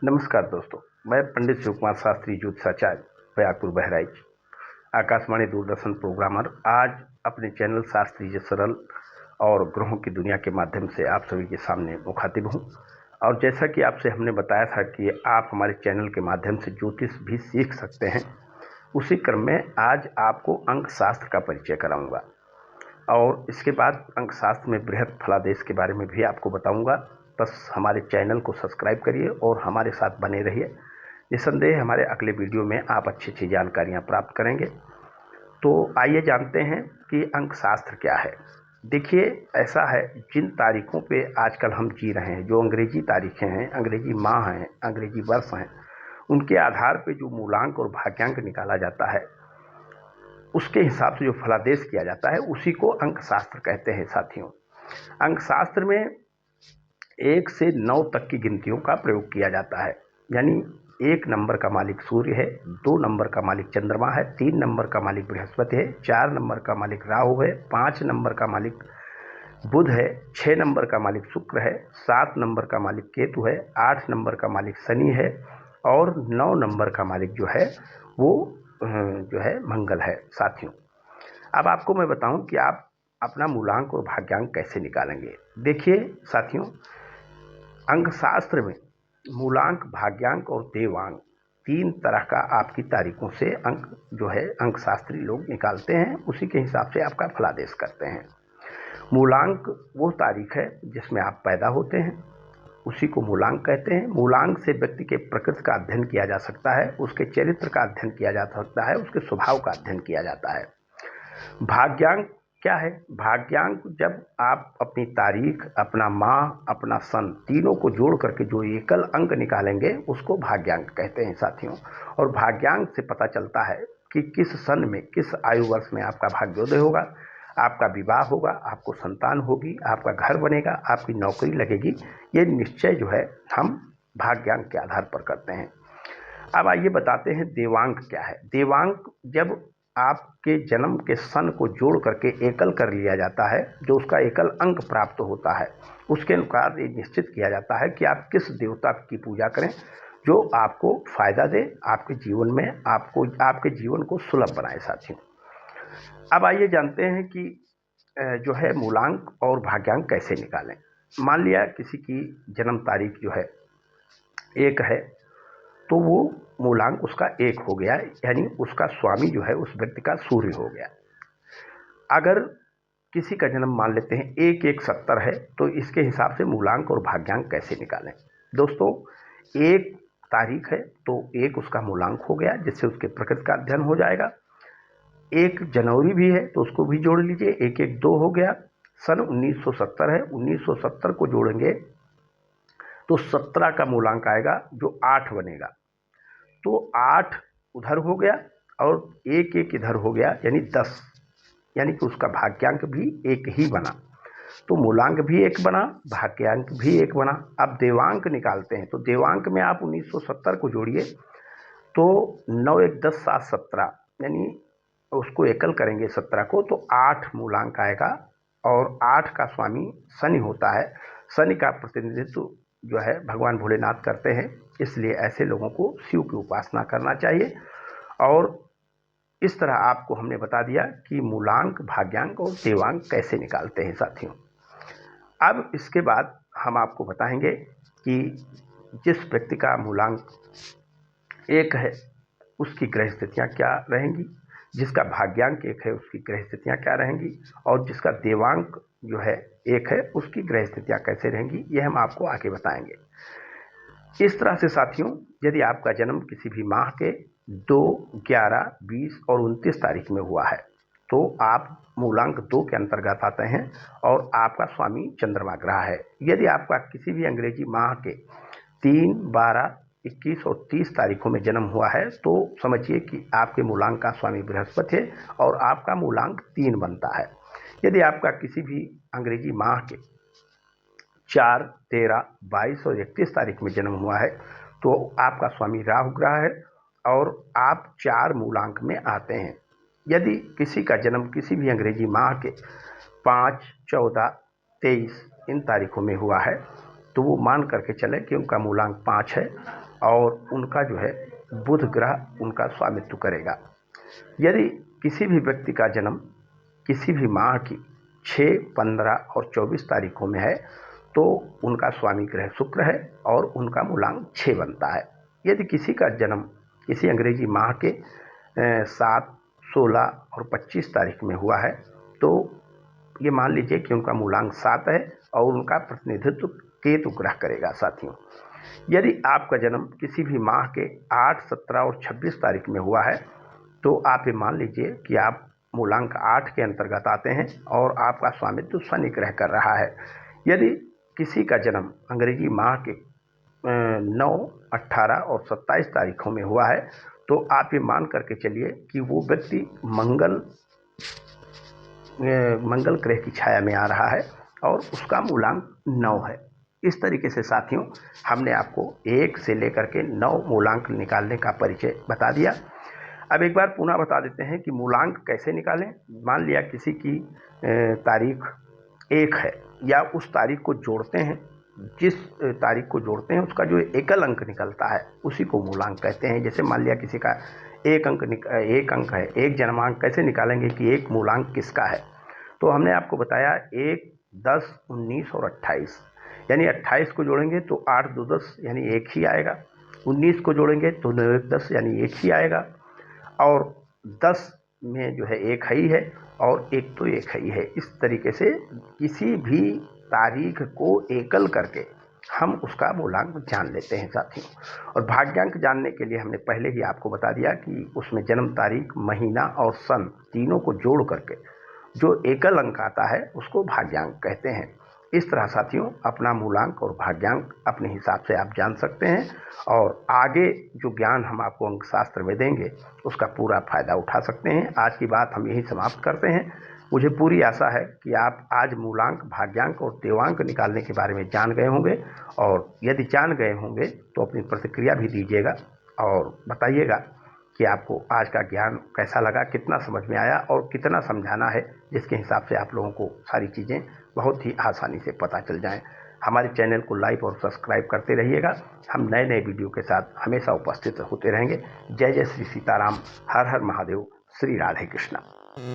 नमस्कार दोस्तों, मैं पंडित शिव कुमार शास्त्री ज्योतिषाचार्य बयाकपुर बहराइच, आकाशवाणी दूरदर्शन प्रोग्रामर। आज अपने चैनल शास्त्री जी सरल और ग्रहों की दुनिया के माध्यम से आप सभी के सामने मुखातिब हूँ। और जैसा कि आपसे हमने बताया था कि आप हमारे चैनल के माध्यम से ज्योतिष भी सीख सकते हैं, उसी क्रम में आज आपको अंक शास्त्र का परिचय कराऊंगा और इसके बाद अंक शास्त्र में बृहद फलादेश के बारे में भी आपको बताऊंगा। बस हमारे चैनल को सब्सक्राइब करिए और हमारे साथ बने रहिए। निसंदेह हमारे अगले वीडियो में आप अच्छी जानकारियां प्राप्त करेंगे। तो आइए जानते हैं कि अंक शास्त्र क्या है। देखिए, ऐसा है, जिन तारीखों पे आजकल हम जी रहे हैं, जो अंग्रेजी तारीखें हैं, अंग्रेजी माह हैं, अंग्रेजी वर्ष हैं, उनके आधार पे जो मूलांक और भाग्यांक निकाला जाता है, उसके हिसाब से जो फलादेश किया जाता है, उसी को अंक शास्त्र कहते हैं साथियों। अंक शास्त्र में 1 से 9 तक की गिनतियों का प्रयोग किया जाता है। यानी 1 नंबर का मालिक सूर्य है, 2 नंबर का मालिक चंद्रमा है, 3 नंबर का मालिक बृहस्पति है, 4 नंबर का मालिक राहु है, 5 नंबर का मालिक बुध है, 6 नंबर का मालिक शुक्र है, 7 नंबर का मालिक केतु है, 8 नंबर का मालिक शनि है और 9 नंबर का मालिक जो है वो जो है मंगल है साथियों। अब आपको मैं बताऊं कि आप अपना मूलांक और भाग्यांक कैसे निकालेंगे। देखिए साथियों, अंक शास्त्र में मूलांक, भाग्यांक और देवांक 3 तरह का आपकी तारीखों से अंक जो है अंक शास्त्री लोग निकालते हैं, उसी के हिसाब से आपका फलादेश करते हैं। मूलांक वो तारीख है जिसमें आप पैदा होते हैं, उसी को मूलांक कहते हैं। मूलांक से व्यक्ति के प्रकृति का अध्ययन किया जा सकता है, उसके चरित्र का अध्ययन किया जा सकता है, उसके स्वभाव का अध्ययन किया जाता है। भाग्यांक क्या है? भाग्यांक जब आप अपनी तारीख, अपना माह, अपना सन तीनों को जोड़ करके जो एकल अंक निकालेंगे, उसको भाग्यांक कहते हैं साथियों। और भाग्यांक से पता चलता है कि किस सन में, किस आयु वर्ष में आपका भाग्योदय होगा, आपका विवाह होगा, आपको संतान होगी, आपका घर बनेगा, आपकी नौकरी लगेगी। ये निश्चय जो है हम भाग्यांक के आधार पर करते हैं। अब आइए बताते हैं देवांक क्या है। देवांक जब आपके जन्म के सन को जोड़ करके एकल कर लिया जाता है, जो उसका एकल अंक प्राप्त होता है, उसके अनुसार ये निश्चित किया जाता है कि आप किस देवता की पूजा करें जो आपको फायदा दे, आपके जीवन में आपके जीवन को सुलभ बनाए साथियों। अब आइए जानते हैं कि जो है मूलांक और भाग्यांक कैसे निकालें। मान लिया किसी की जन्म तारीख जो है 1 है, तो वो मूलांक उसका 1 हो गया, यानी उसका स्वामी जो है उस व्यक्ति का सूर्य हो गया। अगर किसी का जन्म मान लेते हैं 1-1-70 है, तो इसके हिसाब से मूलांक और भाग्यांक कैसे निकालें। दोस्तों, 1 तारीख है तो 1 उसका मूलांक हो गया, जिससे उसके प्रकृति का अध्ययन हो जाएगा। 1 जनवरी भी है तो उसको भी जोड़ लीजिए, 1-1-2 हो गया। सन 1970 है, 1970 को जोड़ेंगे तो 17 का मूलांक आएगा, जो 8 बनेगा। तो 8 उधर हो गया और 1-1 इधर हो गया, यानी 10, यानी कि उसका भाग्यांक भी 1 ही बना। तो मूलांक भी 1 बना, भाग्यांक भी 1 बना। अब देवांक निकालते हैं, तो देवांक में आप 1970 को जोड़िए, तो 9 1 10 7 17, यानी उसको एकल करेंगे 17 को, तो 8 मूलांक आएगा। और 8 का स्वामी शनि होता है। शनि का प्रतिनिधित्व जो है भगवान भोलेनाथ करते हैं, इसलिए ऐसे लोगों को शिव की उपासना करना चाहिए। और इस तरह आपको हमने बता दिया कि मूलांक, भाग्यांक और देवांक कैसे निकालते हैं साथियों। अब इसके बाद हम आपको बताएंगे कि जिस व्यक्ति का मूलांक 1 है उसकी ग्रह स्थितियाँ क्या रहेंगी, जिसका भाग्यांक 1 है उसकी ग्रह स्थितियाँ क्या रहेंगी, और जिसका देवांक जो है 1 है उसकी ग्रह स्थितियाँ कैसे रहेंगी, ये हम आपको आगे बताएंगे। इस तरह से साथियों, यदि आपका जन्म किसी भी माह के 2, 11, 20 और 29 तारीख में हुआ है, तो आप मूलांक 2 के अंतर्गत आते हैं और आपका स्वामी चंद्रमा ग्रह है। यदि आपका किसी भी अंग्रेजी माह के 3, 12, 21 और 30 तारीखों में जन्म हुआ है, तो समझिए कि आपके मूलांक का स्वामी बृहस्पति है और आपका मूलांक 3 बनता है। यदि आपका किसी भी अंग्रेजी माह के 4, 13, 22 और 31 तारीख में जन्म हुआ है, तो आपका स्वामी राहु ग्रह है और आप 4 मूलांक में आते हैं। यदि किसी का जन्म किसी भी अंग्रेजी माह के 5, 14, 23 इन तारीखों में हुआ है, तो वो मान करके चले कि उनका मूलांक 5 है और उनका जो है बुध ग्रह उनका स्वामित्व करेगा। यदि किसी भी व्यक्ति का जन्म किसी भी माह की 6, 15 और 24 तारीखों में है तो उनका स्वामी ग्रह शुक्र है और उनका मूलांक 6 बनता है। यदि किसी का जन्म किसी अंग्रेजी माह के 7, 16 और 25 तारीख में हुआ है तो ये मान लीजिए कि उनका मूलांक 7 है और उनका प्रतिनिधित्व केतु ग्रह करेगा। साथियों, यदि आपका जन्म किसी भी माह के 8, 17 और 26 तारीख में हुआ है तो आप ये मान लीजिए कि आप मूलांक 8 के अंतर्गत आते हैं और आपका स्वामित्व शनि ग्रह कर रहा है। यदि किसी का जन्म अंग्रेजी माह के 9, 18 और 27 तारीखों में हुआ है तो आप ये मान करके चलिए कि वो व्यक्ति मंगल ग्रह की छाया में आ रहा है और उसका मूलांक 9 है। इस तरीके से साथियों हमने आपको 1 से लेकर के 9 मूलांक निकालने का परिचय बता दिया। अब एक बार पुनः बता देते हैं कि मूलांक कैसे निकालें। मान लिया किसी की तारीख 1 है या उस तारीख को जोड़ते हैं, जिस तारीख को जोड़ते हैं उसका जो एकल अंक निकलता है उसी को मूलांक कहते हैं। जैसे मान लिया किसी का एक अंक है, एक जन्मांक कैसे निकालेंगे कि एक मूलांक किसका है। तो हमने आपको बताया 1, 10, 19 और 28, यानी 28 को जोड़ेंगे तो 8, 2, 10 यानी 1 ही आएगा। 19 को जोड़ेंगे तो 9, 1, 10 यानी 1 ही आएगा और 10 में जो है 1 ही है और 1 तो 1 ही है। इस तरीके से किसी भी तारीख को एकल करके हम उसका मूलांक जान लेते हैं साथियों। और भाग्यांक जानने के लिए हमने पहले ही आपको बता दिया कि उसमें जन्म तारीख, महीना और सन तीनों को जोड़ करके जो एकल अंक आता है उसको भाग्यांक कहते हैं। इस तरह साथियों अपना मूलांक और भाग्यांक अपने हिसाब से आप जान सकते हैं और आगे जो ज्ञान हम आपको अंक शास्त्र में देंगे उसका पूरा फायदा उठा सकते हैं। आज की बात हम यही समाप्त करते हैं। मुझे पूरी आशा है कि आप आज मूलांक, भाग्यांक और देवांक निकालने के बारे में जान गए होंगे और यदि जान गए होंगे तो अपनी प्रतिक्रिया भी दीजिएगा और बताइएगा कि आपको आज का ज्ञान कैसा लगा, कितना समझ में आया और कितना समझाना है जिसके हिसाब से आप लोगों को सारी चीज़ें बहुत ही आसानी से पता चल जाएं। हमारे चैनल को लाइक और सब्सक्राइब करते रहिएगा। हम नए नए वीडियो के साथ हमेशा उपस्थित होते रहेंगे। जय जय श्री सीताराम, हर हर महादेव, श्री राधे कृष्णा।